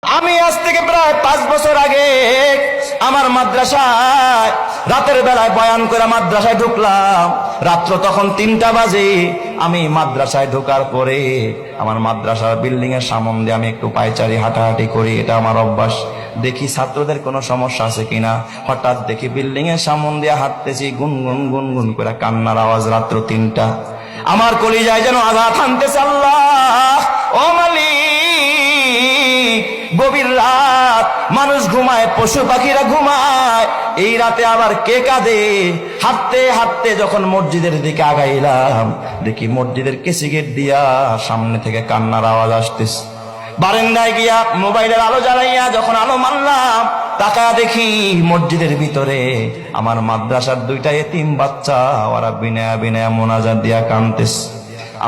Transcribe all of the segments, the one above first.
আমি আজ থেকে প্রায় 5 বছর আগে আমার মাদ্রাসায় রাতের বেলায় বয়ান করে মাদ্রাসায় ঢুকলাম। রাত্র তখন 3টা বাজে। আমি মাদ্রাসায় ঢোকার পরে আমার মাদ্রাসার বিল্ডিং এর সামনে দিয়ে আমি একটু পায়চারি হাঁটাহাঁটি করি, এটা আমার অভ্যাস। দেখি ছাত্রদের কোনো সমস্যা আছে কিনা। হঠাৎ দেখি বিল্ডিং এর সামনে দিয়ে হাঁটতেছি, গুনগুন গুনগুন করে কান্নার আওয়াজ। রাত্র 3টা, আমার কলিজায় যেন আঘাত হানতেছে। আল্লাহ, ও মালিক, গভীর রাত, মানুষ ঘুমায়, পশু পাখিরা ঘুমায়, এই রাতে আবার কে কাঁদে? হাঁটতে হাঁটতে যখন মসজিদের দিকে আগাইলাম, দেখি মসজিদের কেসি গেট দিয়া সামনে থেকে কান্নার আওয়াজ আসতেছে। বারান্দায় গিয়া মোবাইলের আলো জ্বালাইয়া যখন আলো মারলাম, তাকায়া দেখি মসজিদের ভিতরে আমার মাদ্রাসার 2টা এতিম বাচ্চা, ওরা বিনয়া বিনয়া মোনাজাত দিয়া কাঁদতেছে।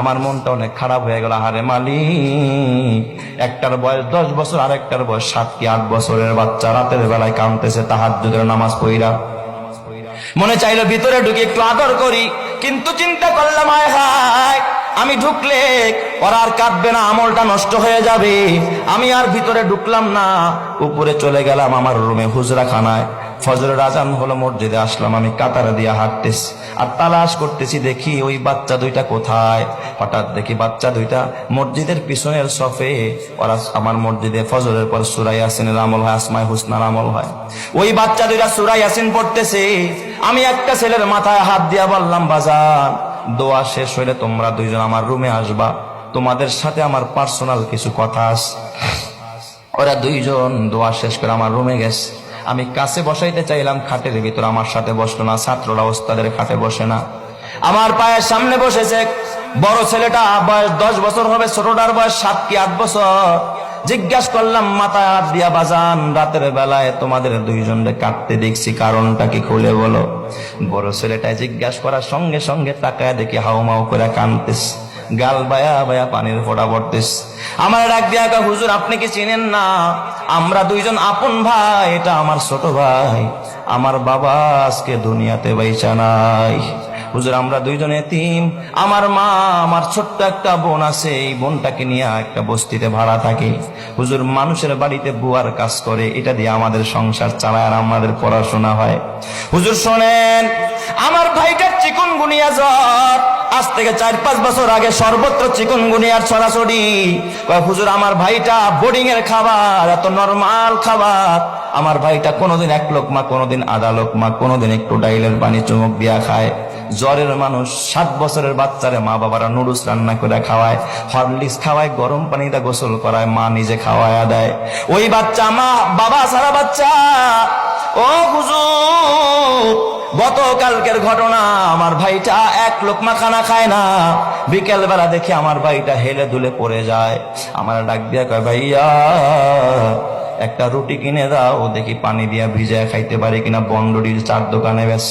আমার মনটা অনেক খারাপ হয়ে গেল। আরে মালিক, একটার বয়স 10 বছর, আর একটার বয়স 7 কি 8 বছরের বাচ্চা রাতের বেলায় কাঁদতেছে তাহাজ্জুদের নামাজ পড়া। মনে চাইলো ভিতরে ঢুকে একটু আদর করি, কিন্তু চিন্তা করলাম আয় হায়, আমি ঢুকলে ওরা আর কাঁদবে না, আমলটা নষ্ট হয়ে যাবে। আমি আর ভিতরে ঢুকলাম না, উপরে চলে গেলাম আমার রুমে, হুজরাখানায়। ফজরের আজান হলো, মসজিদে আসলাম। আমি কাতারে দিয়ে হাঁটতেছি আর তালাশ করতেছি, দেখি ওই বাচ্চা 2টা কোথায়। হঠাৎ দেখি বাচ্চা 2টা মসজিদের পিছনের সফে। ওরা আমার মসজিদে ফজরের পর সূরা ইয়াসিনের আমল হয়, আসমায়ে হুসনার আমল হয়। ওই বাচ্চা 2টা সূরা ইয়াসিন পড়তেছে। আমি একটা ছেলের মাথায় হাত দিয়া বললাম, বাজান, দোয়া শেষ হইলে তোমরা 2জন আমার রুমে আসবা, তোমাদের সাথে আমার পার্সোনাল কিছু কথা আছে। ওরা 2জন দোয়া শেষ করে আমার রুমে গেছে। আমি কাছে বসাইতে চাইলাম খাটের ভিতর, আমার সাথে বসলো না। ছাত্ররা ওস্তাদের খাটে বসে না, আমার পায়ের সামনে বসেছে। বড় ছেলেটা বয়স 10 বছর হবে, ছোটটার বয়স 7 কি 8 বছর। জিজ্ঞাসা করলাম মাথায় হাত দিয়া, বাজান, রাতের বেলায় তোমাদের 2জনকে কাঁদতে দেখছি, কারণটা কি খুলে বলো। বড় ছেলেটা জিজ্ঞাসা করার সঙ্গে সঙ্গে তাকায় দেখি হাউমাউ করে কাঁদতেছে, গাল বায়া বায়া পানির ফোঁটা পড়তেছে। আমার ডাক দিয়া, হুজুর আপনি কি চিনেন না? আমরা 2জন আপন ভাই, এটা আমার ছোট ভাই, আমার বাবা আজকে দুনিয়াতে বাইচা নাই। হুজুর আমরা 2জন এতিম, আমার মা, আমার ছোট্ট একটা বোন আছে, এই বোনটাকে নিয়ে একটা বস্তিতে ভাড়া থাকে। হুজুর মানুষের বাড়িতে বুয়ার কাজ করে, এটা দিয়ে আমাদের সংসার চালায় আর আমাদের পড়াশোনা হয়। হুজুর শোনেন, আমার ভাইটার চিকুনগুনিয়া জ্বর, আজ থেকে 4-5 বছর আগে সর্বত্র চিকুনগুনিয়ার ছড়াছড়ি। হুজুর আমার ভাইটা বোর্ডিং এর খাবার, এত নরমাল খাবার আমার ভাইটা কোনোদিন 1 লোকমা, কোনোদিন আধা লোকমা, কোনোদিন একটু ডাইলের পানি চুমুক দিয়া খায়। জ্বরের মানুষ 7 বছরের বাচ্চারে মা বাবারা নুডলস রান্না করে খাওয়ায়, হরলিক্স খাওয়ায়, গরম পানিতে গোসল করায়, মা নিজে খাওয়ায়া দেয়। ওই বাচ্চা মা বাবা সারা বাচ্চা। ও হুজুর, গতকালকের ঘটনা, আমার ভাইটা 1 লোকমা খানা খায় না। বিকেল বেলা দেখি আমার ভাইটা হেলে দুলে পড়ে যায়। আমার ডাক দিয়া কয়, ভাইয়া একটা রুটি কিনে দাও, দেখি পানি দিয়া ভিজায় খাইতে পারি কিনা, বন্ডরির 4 দোকানে বেশ।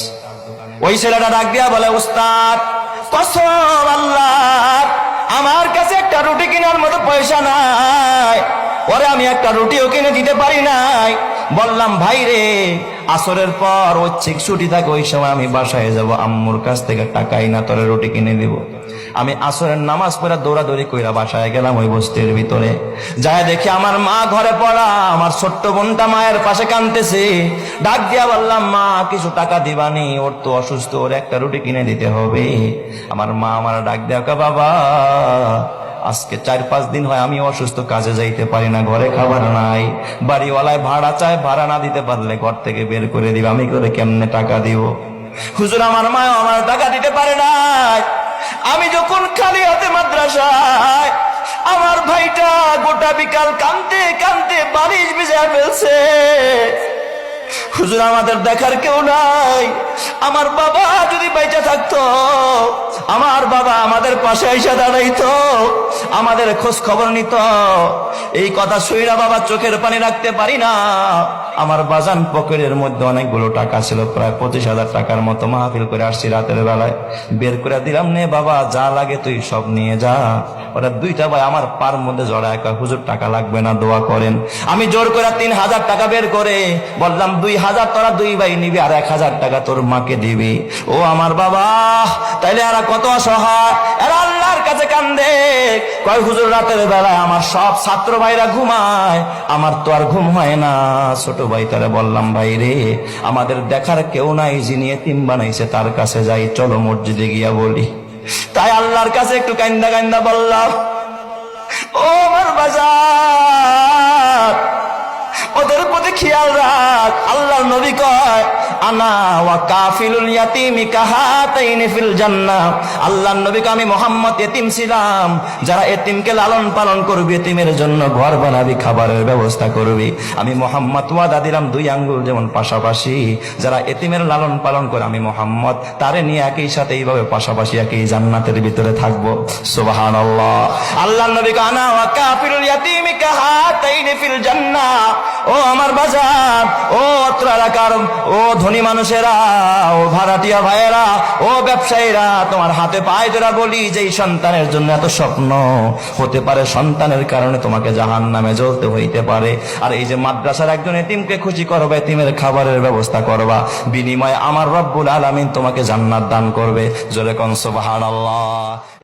ওই ছেলেটা ডাক দিয়া বলে, উস্তাদ কসম আল্লাহ, আমার কাছে একটা রুটি কেনার মতো পয়সা নাই, ওরে আমি একটা রুটিও কিনে দিতে পারি নাই। বললাম, ভাই রে, আসরের পর ঐচ্ছিক ছুটি থাকে, ওই সময় আমি বাসায় যাব, আম্মুর কাছ থেকে টাকাই না, তোরে রুটি কিনে দিব। আমি আসরের নামাজ পড়া দৌড়াদৌড়ি কইরা বাসায় গেলাম। ওই বস্তির ভিতরে যায় দেখি আমার মা ঘরে পড়া, আমার ছোট্ট বোনটা মায়ের পাশে কাঁদতেছে। ডাক দিয়া বললাম, মা কিছু টাকা দিবানি, ওর তো অসুস্থ, ওর একটা রুটি কিনে দিতে হবে। আমার মা আমার ডাক দিয়া, বাবা আজকে 4-5 দিন হয় আমি অসুস্থ, কাজে যাইতে পারি না, ঘরে খাবার নাই, বাড়িওয়ালায় ভাড়া চায়, ভাড়া না দিতে পারলে ঘর থেকে বের করে দিবে, আমি করে কেমনে টাকা দিব? হুজুর আমার মা আমার টাকা দিতে পারে নাই। আমি যখন খালি হাতে মাদ্রাসায়, আমার ভাইটা গোটা বিকাল কাঁদতে কাঁদতে বালিশ ভিজে ফেলছে। হুজুর আমাদের দেখার কেউ নাই, আমার বাবা যদি বেঁচে থাকতো, আমার বাবা আমাদের পাশে এসে দাঁড়াইতো, আমাদের খোঁজ খবর নিত। এই কথা শুইরা বাবা চোখের পানি রাখতে পারি না। আমার বাজান পকেটের মধ্যে অনেকগুলো টাকা ছিল, প্রায় 25,000 টাকার মতো মাহফিল করে আসছি রাতের বেলায়। বের করে দিলাম, নে বাবা যা লাগে তুই সব নিয়ে যা। ওরা দুইটা ভাই আমার পার মধ্যে জড়ায়, হুজুর টাকা লাগবে না, দোয়া করেন। আমি জোর করে 3,000 টাকা বের করে বললাম 2,000 তোরা দুই ভাই নিবি, আর 1,000 টাকা তোর মাকে দিবি। ও আমার বাবা, তাইলে এরা কত অসহায়, এরা আল্লাহর কাছে কান্দে, কয় হুজুর রাতের বেলায় আমার সব ছাত্র ভাইরা ঘুমায়, আমার তো আর ঘুম হয় না। ছোট ভাই তারা বললাম, ভাই রে আমাদের দেখার কেউ নাই, যিনি এতিম বানাইছে তার কাছে যাই, চলো মসজিদে গিয়া বলি। তাই আল্লাহর কাছে একটু কান্দা কান্দা বললাম, ও আমার বাজার, ওদের প্রতি খেয়াল রাখ। আল্লাহর নবী কয়, আনা ওয়া কাফিলুল ইয়াতিমি কাহাতাইনি ফিল জান্নাহ। আল্লাহর নবী কয়, আমি মুহাম্মদ এতিম ছিলাম, যারা এতিমকে লালন পালন করবে, এতিমের জন্য ঘর বানাবি, খাবারের ব্যবস্থা করবি, আমি মুহাম্মদ ওয়াদা দিলাম 2 আঙ্গুল যেমন পাশাপাশি, যারা এতিমের লালন পালন করে আমি মুহাম্মদ তারে নিয়ে একই সাথে এইভাবে পাশাপাশি একই জান্নাতের ভিতরে থাকবো। সুবহানাল্লাহ। আল্লাহর নবী কয়, আনা ওয়া কাফিলুল ইয়াতিমি কাহাতাইনি ফিল জান্নাহ। ও আমার বাজার, ও অত্র এলাকার ও ধনী মানুষেরা, ও ভাড়াটিয়া ভাইয়েরা, ও ব্যবসায়ীরা, তোমার হাতে পায়ে ধরা বলি, যে সন্তানের জন্য এত স্বপ্ন, হতে পারে সন্তানের কারণে তোমাকে জাহান্নামে জ্বলতে হইতে পারে, আর এই যে মাদ্রাসার একজন এতিমকে খুশি করবে, এতিমের খাবারের ব্যবস্থা করবা, বিনিময়ে আমার রব্বুল আলামিন তোমাকে জান্নাত দান করবে। জোরে কোন সুবহানাল্লাহ।